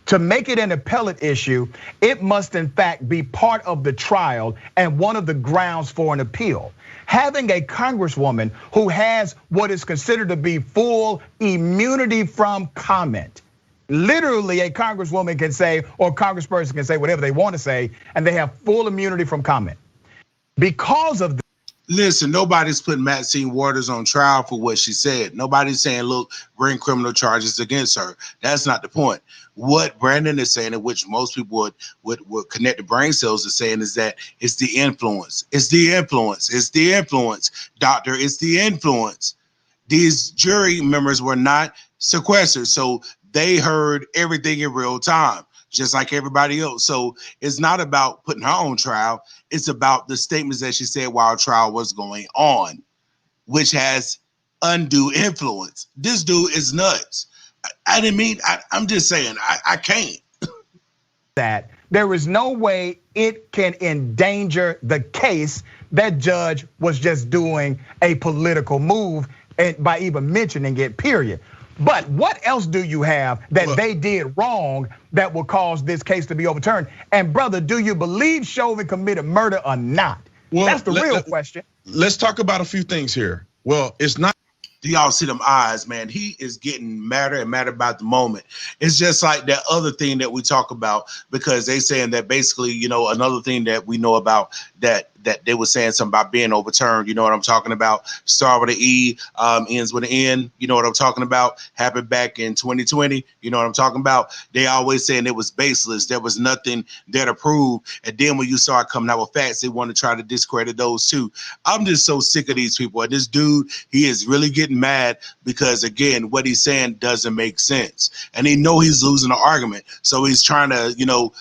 To make it an appellate issue, it must in fact be part of the trial and one of the grounds for an appeal. Having a congresswoman who has what is considered to be full immunity from comment. Literally, a congresswoman can say, or congressperson can say whatever they want to say, and they have full immunity from comment. Because of Listen, nobody's putting Maxine Waters on trial for what she said. Nobody's saying, look, bring criminal charges against her. That's not the point. What Brandon is saying, in which most people would connect the brain cells to saying, is that it's the influence. It's the influence. It's the influence, doctor. It's the influence. These jury members were not sequestered, so they heard everything in real time, just like everybody else. So it's not about putting her on trial. It's about the statements that she said while trial was going on, which has undue influence. This dude is nuts. I didn't mean, I'm just saying, I can't. That there is no way it can endanger the case. That judge was just doing a political move and by even mentioning it, period. But what else do you have that they did wrong that will cause this case to be overturned? And brother, do you believe Chauvin committed murder or not? Well, that's the real question. Let's talk about a few things here. Well, it's not. Do y'all see them eyes, man? He is getting madder and madder about the moment. It's just like that other thing that we talk about, because they saying that basically, you know, another thing that we know about that they were saying something about being overturned. You know what I'm talking about? Start with an E, ends with an N. You know what I'm talking about? Happened back in 2020. You know what I'm talking about? They always saying it was baseless. There was nothing there to prove. And then when you start coming out with facts, they want to try to discredit those too. I'm just so sick of these people. And this dude, he is really getting mad because, again, what he's saying doesn't make sense. And he know he's losing the argument. So he's trying to, you know,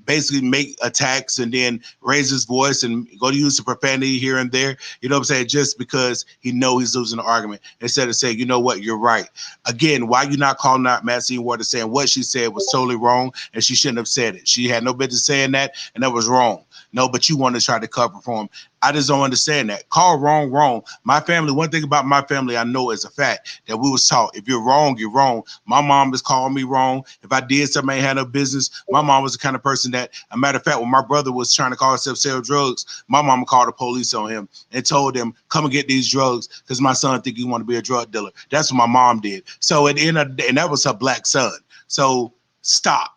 basically make attacks and then raise his voice and go to use the profanity here and there, you know what I'm saying, just because he know he's losing the argument, instead of saying, you know what, you're right. Again, why you not calling out Maxine Waters saying what she said was totally wrong and she shouldn't have said it? She had no business saying that, and that was wrong. No, but you want to try to cover for him. I just don't understand that. Call wrong, wrong. My family, one thing about my family I know is a fact that we was taught, if you're wrong, you're wrong. My mom has called me wrong. If I did something I ain't had no business, my mom was the kind of person that, a matter of fact, when my brother was trying to call himself sell drugs, my mama called the police on him and told them, come and get these drugs because my son think he want to be a drug dealer. That's what my mom did. So at the end of the day, and that was her black son. So stop.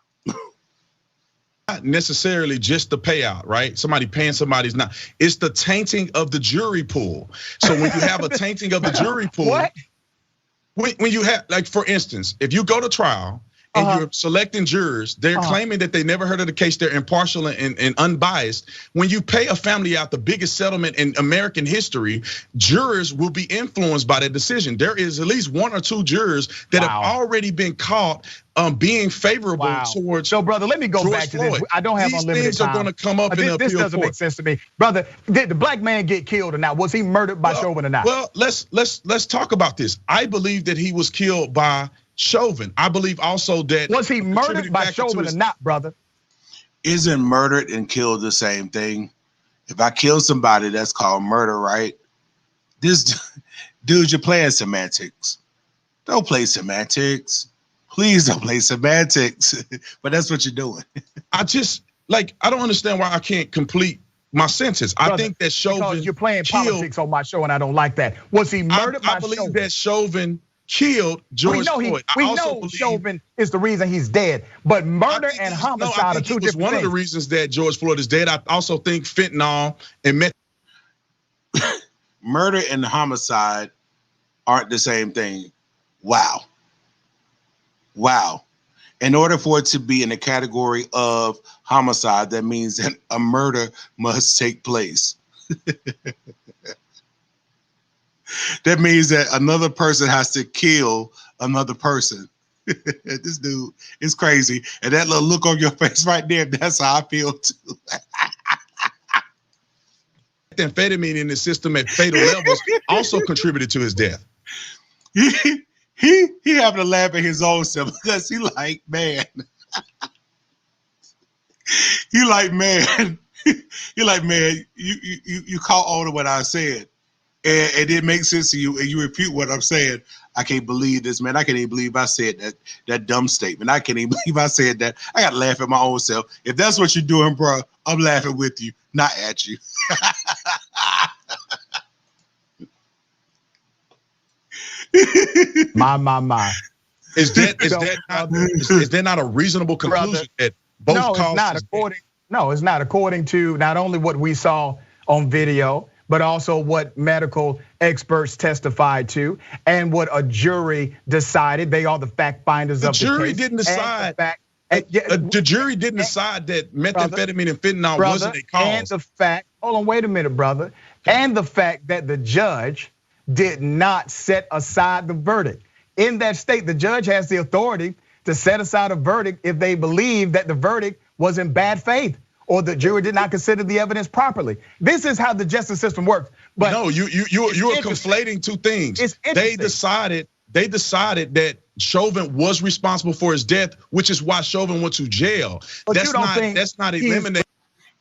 Not necessarily just the payout, right? Somebody paying somebody's not. It's the tainting of the jury pool. So when you have a tainting of the jury pool, what? When you have, like, for instance, if you go to trial and you're selecting jurors, they're claiming that they never heard of the case, they're impartial and unbiased. When you pay a family out the biggest settlement in American history, jurors will be influenced by that decision. There is at least 1 or 2 jurors that have already been caught being favorable towards. So, brother, let me go George back to Floyd. this. I don't have These unlimited things time. are going to come up in the appeal This doesn't make court. sense to me, brother. Did the black man get killed or not? Was he murdered by Chauvin or not? Well, let's talk about this. I believe that he was killed by Chauvin. I believe also that was he murdered by Chauvin or not, brother? Isn't murdered and killed the same thing? If I kill somebody, that's called murder, right? This dude, you're playing semantics. Don't play semantics. Please don't play semantics. But that's what you're doing. I don't understand why I can't complete my sentence. Brother, I think that Chauvin, because you're playing politics on my show, and I don't like that. Was he murdered by Chauvin? I believe that Chauvin killed George Floyd. We know Chauvin is the reason he's dead, but murder and homicide are two different things. One of the reasons that George Floyd is dead. I also think fentanyl and murder and homicide aren't the same thing. Wow. In order for it to be in the category of homicide, that means that a murder must take place. That means that another person has to kill another person. This dude is crazy. And that little look on your face right there, that's how I feel too. Amphetamine in the system at fatal levels also contributed to his death. He having to laugh at his own self because he like, man. He like, man, you caught on to what I said. And it makes sense to you, and you repeat what I'm saying. I can't believe this, man. I can't even believe I said that dumb statement. I can't even believe I said that. I got to laugh at my own self. If that's what you're doing, bro, I'm laughing with you, not at you. My. Is there not a reasonable conclusion that both causes? No, it's not. According to not only what we saw on video, but also what medical experts testified to and what a jury decided. They are the fact finders of the case. The jury didn't decide. The jury didn't decide that methamphetamine and fentanyl wasn't a cause. And the fact, hold on, wait a minute, brother. And the fact that the judge did not set aside the verdict. In that state, the judge has the authority to set aside a verdict if they believe that the verdict was in bad faith or the jury did not consider the evidence properly. This is how the justice system works. But no, you are conflating two things. They decided that Chauvin was responsible for his death, which is why Chauvin went to jail. But that's not eliminating.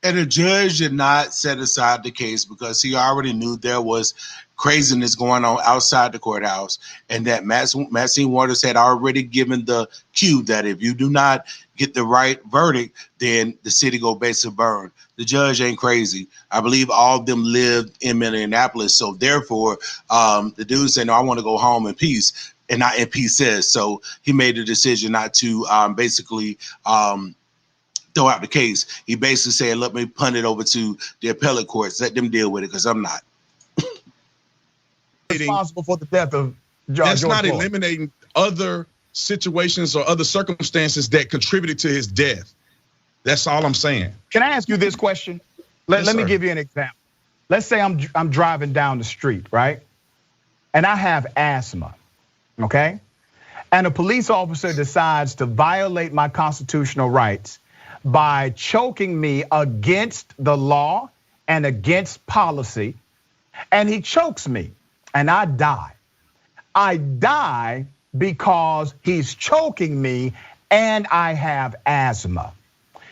And the judge did not set aside the case because he already knew there was craziness going on outside the courthouse, and that Maxine Waters had already given the cue that if you do not get the right verdict, then the city go basically burn. The judge ain't crazy. I believe all of them lived in Minneapolis, so therefore, the dude said, "No, I want to go home in peace," and not in peace says. So he made a decision not to basically throw out the case. He basically said, "Let me punt it over to the appellate courts. Let them deal with it because I'm not." Responsible for the death of That's George not Floyd. Eliminating other situations or other circumstances that contributed to his death. That's all I'm saying. Can I ask you this question? Let me give you an example. Let's say I'm driving down the street, right? And I have asthma, okay? And a police officer decides to violate my constitutional rights by choking me against the law and against policy, and he chokes me. And I die. I die because he's choking me and I have asthma.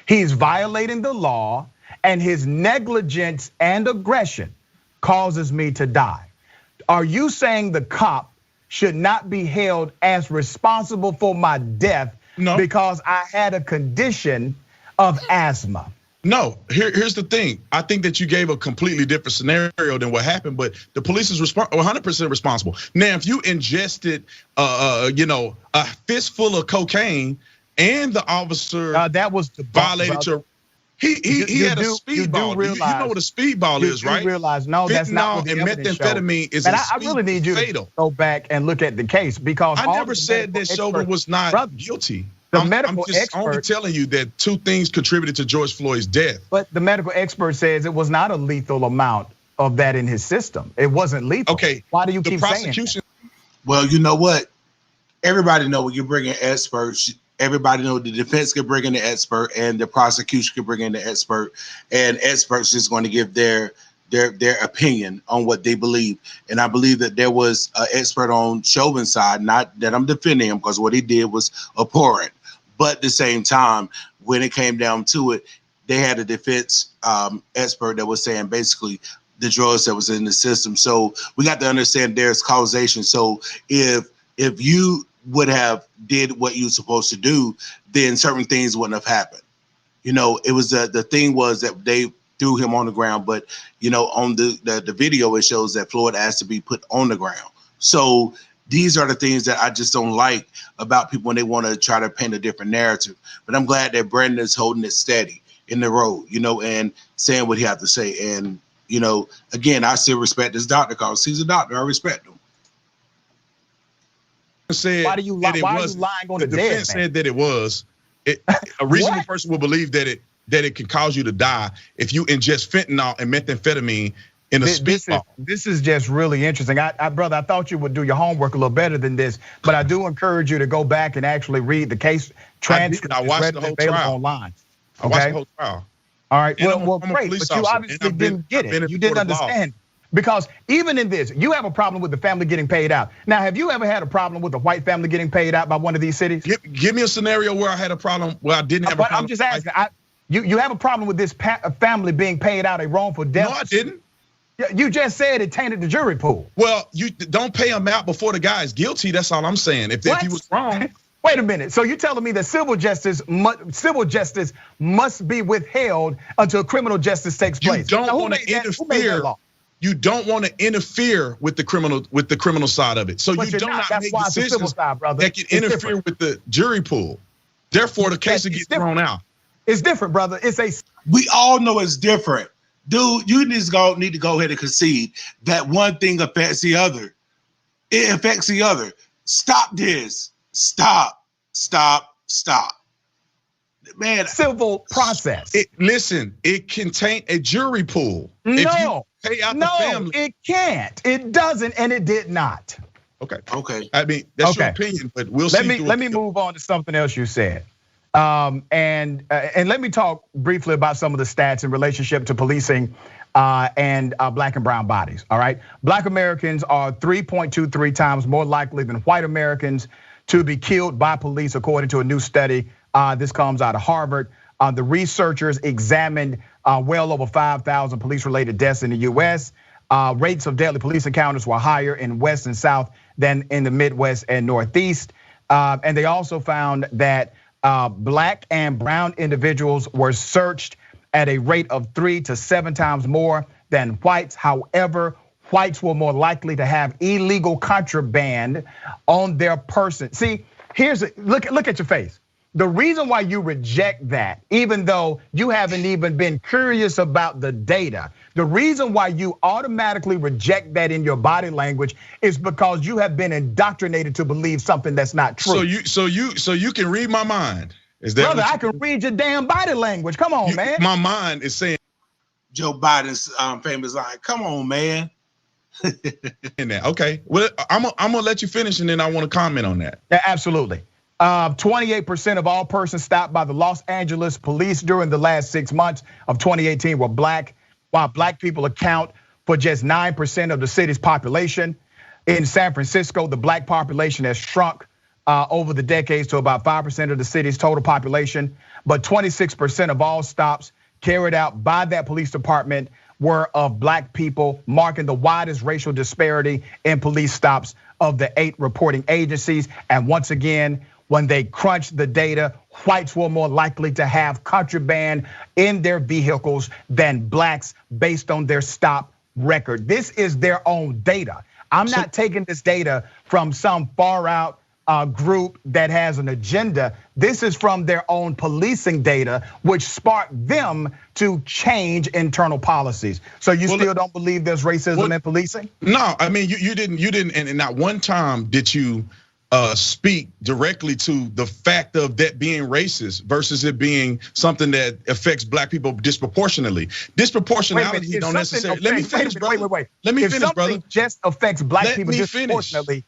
He's violating the law and his negligence and aggression causes me to die. Are you saying the cop should not be held as responsible for my death because I had a condition of asthma? No, here's the thing. I think that you gave a completely different scenario than what happened, but the police is 100% responsible. Now, if you ingested, a fistful of cocaine and the officer that was the violated your, he had a speedball. You know what a speedball is, right? You realize, no, that's not what the evidence methamphetamine shows. is. And I really need you fatal. to go back and look at the case because I never said that Chauvin was not guilty. I'm just only telling you that two things contributed to George Floyd's death. But the medical expert says it was not a lethal amount of that in his system. It wasn't lethal. Okay. Why do you keep saying that? Well, you know what? Everybody know when you bring in experts. Everybody know the defense can bring in the expert and the prosecution can bring in the expert, and experts just going to give their opinion on what they believe. And I believe that there was an expert on Chauvin's side, not that I'm defending him because what he did was abhorrent. But at the same time, when it came down to it, they had a defense expert that was saying basically the drugs that was in the system. So we got to understand there's causation. So if you would have did what you were supposed to do, then certain things wouldn't have happened. It was the thing was that they threw him on the ground, but on the video it shows that Floyd asked to be put on the ground. So these are the things that I just don't like about people when they want to try to paint a different narrative. But I'm glad that Brandon is holding it steady in the road, and saying what he had to say. And, again, I still respect this doctor because he's a doctor. I respect him. Why are you lying on the dead defense said that it was. A reasonable person will believe that it can cause you to die if you ingest fentanyl and methamphetamine in a speedball. This is just really interesting. Brother, I thought you would do your homework a little better than this, but I do encourage you to go back and actually read the case transcript. I watched the whole trial online. Okay. I watched the whole trial. All right. Well, great, but you obviously didn't get it. You didn't understand. Because even in this, you have a problem with the family getting paid out. Now, have you ever had a problem with a white family getting paid out by one of these cities? Give me a scenario where I had a problem, where I didn't have a problem. I'm just asking. You have a problem with this family being paid out a wrongful death? No, I didn't. You just said it tainted the jury pool. Well, you don't pay him out before the guy is guilty. That's all I'm saying. If he was wrong. Wait a minute. So you're telling me that civil justice must be withheld until criminal justice takes place? You don't want to interfere. You don't want to interfere with the criminal side of it. So you do not make decisions that can interfere with the jury pool. Therefore, the case will get thrown out. It's different, brother. We all know it's different. Dude, you need to go ahead and concede that one thing affects the other. It affects the other. Stop this. Stop. Man, civil process. Listen, it can taint a jury pool. No, pay out the family. It can't. It doesn't, and it did not. Okay. I mean, that's your opinion, but we'll see. Let me move on to something else you said. And let me talk briefly about some of the stats in relationship to policing and black and brown bodies. All right, black Americans are 3.23 times more likely than white Americans to be killed by police, according to a new study. This comes out of Harvard. The researchers examined well over 5,000 police-related deaths in the US. Rates of deadly police encounters were higher in West and South than in the Midwest and Northeast. And they also found that black and brown individuals were searched at a rate of 3 to 7 times more than whites. However, whites were more likely to have illegal contraband on their person. See, look at your face. The reason why you reject that, even though you haven't even been curious about the data, the reason why you automatically reject that in your body language is because you have been indoctrinated to believe something that's not true. So you can read my mind. Is that brother? I can read your damn body language. Come on, man. My mind is saying Joe Biden's famous line. Come on, man. Okay. Well, I'm gonna let you finish, and then I want to comment on that. Yeah, absolutely. 28% of all persons stopped by the Los Angeles police during the last 6 months of 2018 were black, while black people account for just 9% of the city's population. In San Francisco, the black population has shrunk over the decades to about 5% of the city's total population, but 26% of all stops carried out by that police department were of black people, marking the widest racial disparity in police stops of the 8 reporting agencies. And once again, when they crunched the data, whites were more likely to have contraband in their vehicles than blacks based on their stop record. This is their own data. I'm not taking this data from some far out group that has an agenda. This is from their own policing data, which sparked them to change internal policies. So you still don't believe there's racism in policing? No, I mean you didn't, and not one time did you speak directly to the fact of that being racist versus it being something that affects black people disproportionately. Disproportionality don't necessarily. Let me finish, brother. Wait. Let me finish, brother. Just affects black people disproportionately.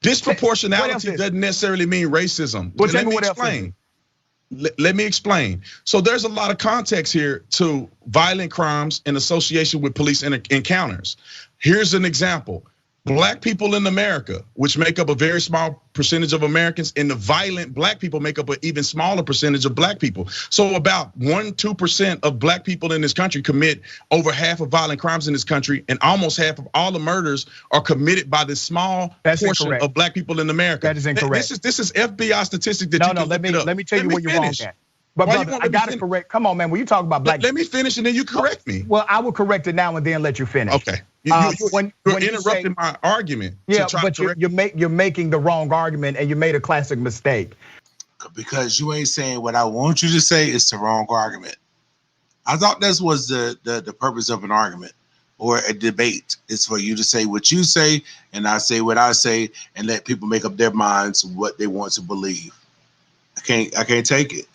Disproportionality doesn't necessarily mean racism. Let me explain. Let me explain. So there's a lot of context here to violent crimes in association with police encounters. Here's an example. Black people in America, which make up a very small percentage of Americans, and the violent black people make up an even smaller percentage of black people. So about 1-2% of black people in this country commit over half of violent crimes in this country, and almost half of all the murders are committed by this small portion of black people in America. That is incorrect. This is FBI statistic that you can look it up. Let me tell you where you're wrong at. But brother, I got to correct. Come on, man. When you talk about black, let me finish and then you correct me. Well, I will correct it now and then let you finish. Okay. You're interrupting my argument. Yeah, but you're making the wrong argument, and you made a classic mistake. Because you ain't saying what I want you to say. It's the wrong argument. I thought this was the purpose of an argument or a debate. It's for you to say what you say, and I say what I say, and let people make up their minds what they want to believe. I can't take it.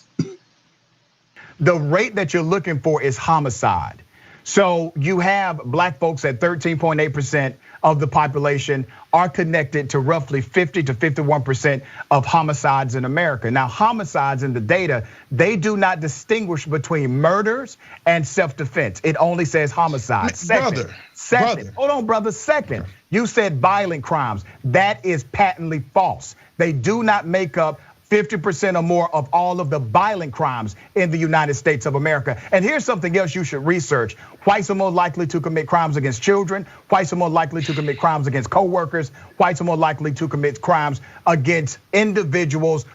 The rate that you're looking for is homicide. So you have black folks at 13.8% of the population are connected to roughly 50 to 51% of homicides in America. Now, homicides in the data, they do not distinguish between murders and self-defense. It only says homicide. Second, hold on, brother. Second, you said violent crimes. That is patently false. They do not make up 50% or more of all of the violent crimes in the United States of America. And here's something else you should research. Whites are more likely to commit crimes against children. Whites are more likely to commit crimes against co-workers. Whites are more likely to commit crimes against individuals.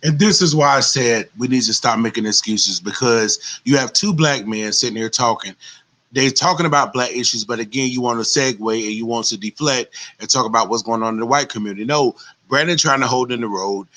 And this is why I said we need to stop making excuses, because you have 2 black men sitting here talking. They're talking about black issues, but again, you want to segue and you want to deflect and talk about what's going on in the white community. No, Brandon trying to hold in the road,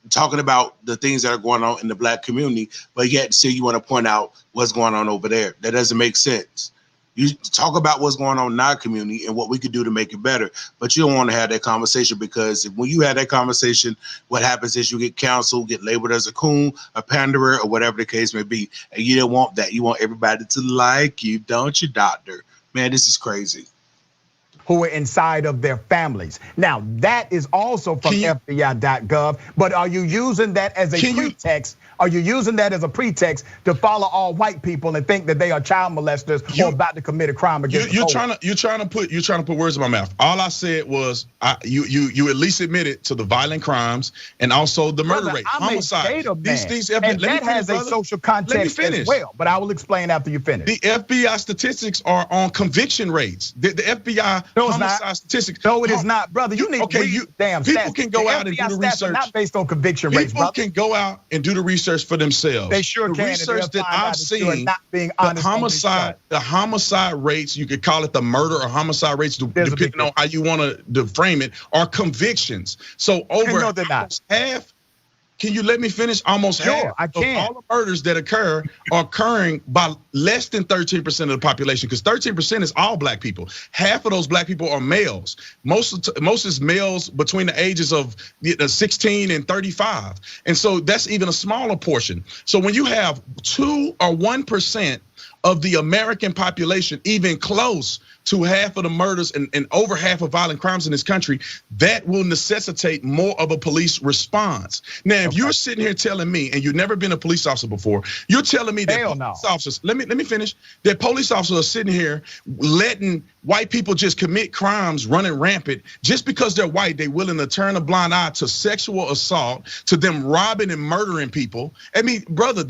talking about the things that are going on in the black community, but yet still you want to point out what's going on over there. That doesn't make sense. You talk about what's going on in our community and what we could do to make it better, but you don't want to have that conversation, because when you have that conversation, what happens is you get counseled, get labeled as a coon, a panderer, or whatever the case may be. And you don't want that. You want everybody to like you, don't you, doctor? Man, this is crazy. Who are inside of their families. Now, that is also from FBI.gov, but are you using that as a pretext? Are you using that as a pretext to follow all white people and think that they are child molesters or about to commit a crime against you're trying to put words in my mouth. All I said was you at least admitted to the violent crimes and also the murder rate, homicide. These and that has a social context as well, but I will explain after you finish. The FBI statistics are on conviction rates. The FBI homicide statistics. No, it is not, brother. You need to read damn stats. People can go out and do the research. Not based on conviction rates, brother. People can go out and do the research for themselves. They sure can. The research that I've seen, the homicide rates, you could call it the murder or homicide rates, depending on how you want to frame it, are convictions. So over almost half. Can you let me finish? Almost half of all the murders that occur are occurring by less than 13% of the population, because 13% is all black people. Half of those black people are males. Most is males between the ages of 16 and 35. And so that's even a smaller portion. So when you have 2 or 1% of the American population, even close to half of the murders and over half of violent crimes in this country, that will necessitate more of a police response. Now, if you're sitting here telling me, and you've never been a police officer before, you're telling me that police officers, let me finish, that police officers are sitting here letting white people just commit crimes running rampant. Just because they're white, they're willing to turn a blind eye to sexual assault, to them robbing and murdering people. I mean, brother,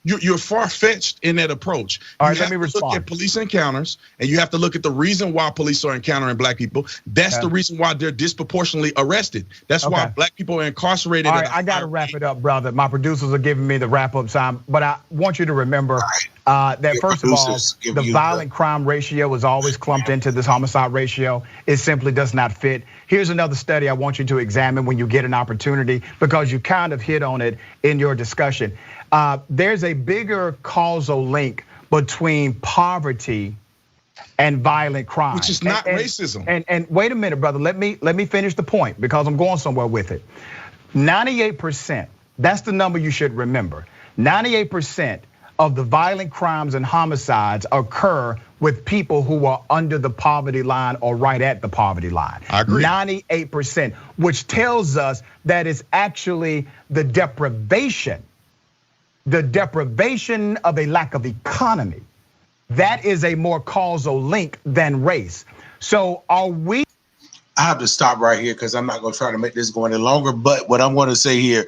you're far-fetched in that approach. All right, let me respond. Look at police encounters, and you have to look at the reason why police are encountering black people. That's the reason why they're disproportionately arrested. That's why black people are incarcerated. All right, I gotta wrap it up, brother. My producers are giving me the wrap-up time, but I want you to remember that first of all, the violent crime ratio is always clumped into this homicide ratio. It simply does not fit. Here's another study I want you to examine when you get an opportunity, because you kind of hit on it in your discussion. There's a bigger causal link between poverty and violent crime, which is not racism. And wait a minute, brother. Let me finish the point, because I'm going somewhere with it. 98%. That's the number you should remember. 98% of the violent crimes and homicides occur with people who are under the poverty line or right at the poverty line. I agree. 98%, which tells us that it's actually the deprivation of a lack of economy. That is a more causal link than race. So are we? I have to stop right here because I'm not going to try to make this go any longer. But what I'm going to say here,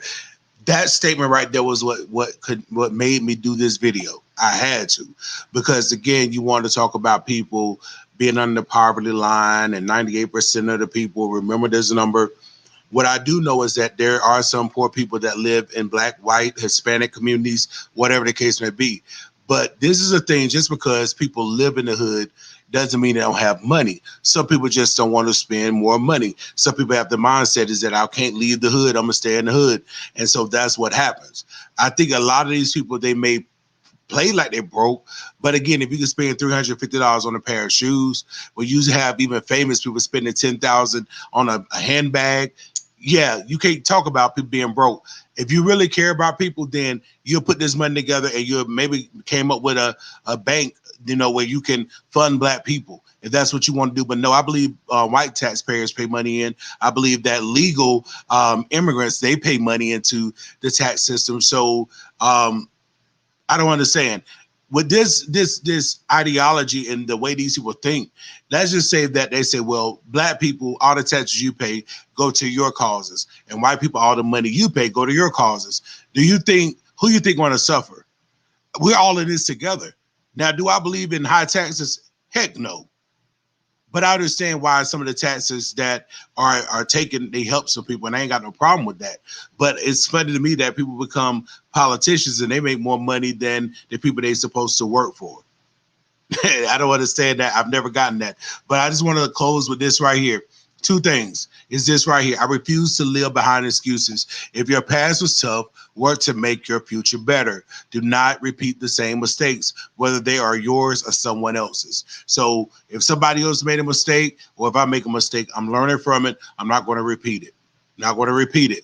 that statement right there was what made me do this video. I had to, because again, you want to talk about people being under the poverty line, and 98% of the people, remember this number. What I do know is that there are some poor people that live in black, white, Hispanic communities, whatever the case may be. But this is a thing, just because people live in the hood doesn't mean they don't have money. Some people just don't want to spend more money. Some people have the mindset is that I can't leave the hood, I'm gonna stay in the hood. And so that's what happens. I think a lot of these people, they may play like they're broke, but again, if you can spend $350 on a pair of shoes, well, you have even famous people spending $10,000 on a handbag. Yeah, you can't talk about people being broke. If you really care about people, then you'll put this money together and you'll maybe came up with a bank, where you can fund black people, if that's what you want to do. But no, I believe white taxpayers pay money in. I believe that legal immigrants, they pay money into the tax system. So I don't understand. With this ideology and the way these people think, let's just say that they say, well, black people, all the taxes you pay go to your causes, and white people, all the money you pay go to your causes. Who you think want to suffer? We're all in this together. Now, do I believe in high taxes? Heck no. But I understand why some of the taxes that are taken, they help some people, and I ain't got no problem with that. But it's funny to me that people become politicians and they make more money than the people they're supposed to work for. I don't understand that. I've never gotten that. But I just want to close with this right here. Two things is this right here. I refuse to live behind excuses. If your past was tough, work to make your future better. Do not repeat the same mistakes, whether they are yours or someone else's. So if somebody else made a mistake, or if I make a mistake, I'm learning from it. I'm not going to repeat it. Not going to repeat it.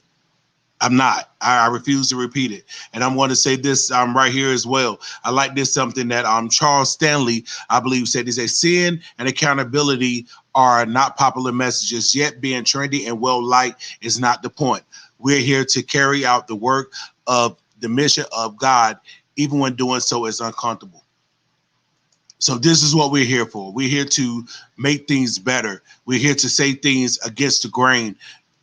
I'm not. I refuse to repeat it. And I'm going to say this right here as well. I like this, something that Charles Stanley, I believe, said. He said, sin and accountability are not popular messages, yet being trendy and well-liked is not the point. We're here to carry out the work of the mission of God, even when doing so is uncomfortable. So this is what we're here for. We're here to make things better. We're here to say things against the grain.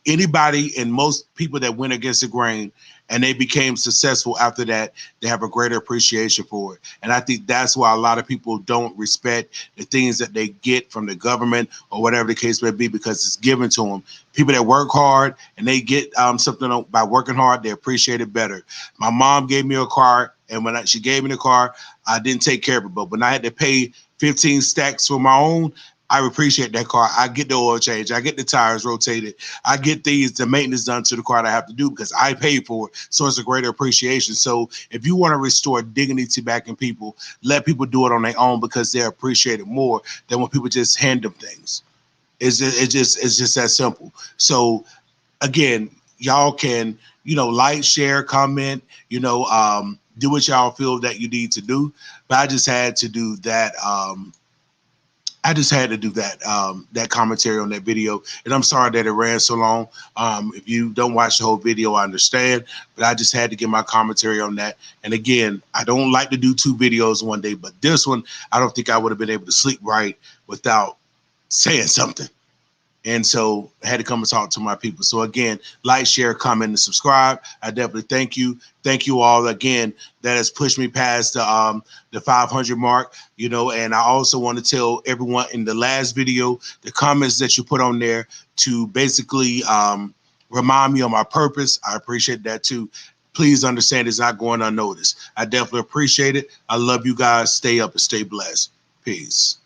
Anybody and most people that went against the grain and they became successful after that, they have a greater appreciation for it. And I think that's why a lot of people don't respect the things that they get from the government or whatever the case may be, because it's given to them. People that work hard and they get something by working hard, they appreciate it better. My mom gave me a car, and when she gave me the car, I didn't take care of it. But when I had to pay 15 stacks for my own, I appreciate that car. I get the oil change. I get the tires rotated. I get the maintenance done to the car that I have to do because I paid for it. So it's a greater appreciation. So if you want to restore dignity back in people, let people do it on their own, because they appreciate it more than when people just hand them things. It's just that simple. So again, y'all can, like, share, comment, do what y'all feel that you need to do. But I just had to do that. I just had to do that that commentary on that video, and I'm sorry that it ran so long. If you don't watch the whole video, I understand, but I just had to give my commentary on that. And again, I don't like to do 2 videos one day, but this one, I don't think I would have been able to sleep right without saying something. And so I had to come and talk to my people. So again, like, share, comment, and subscribe. I definitely thank you. Thank you all again. That has pushed me past the 500 mark, you know. And I also want to tell everyone in the last video, the comments that you put on there to basically remind me of my purpose. I appreciate that too. Please understand it's not going unnoticed. I definitely appreciate it. I love you guys. Stay up and stay blessed. Peace.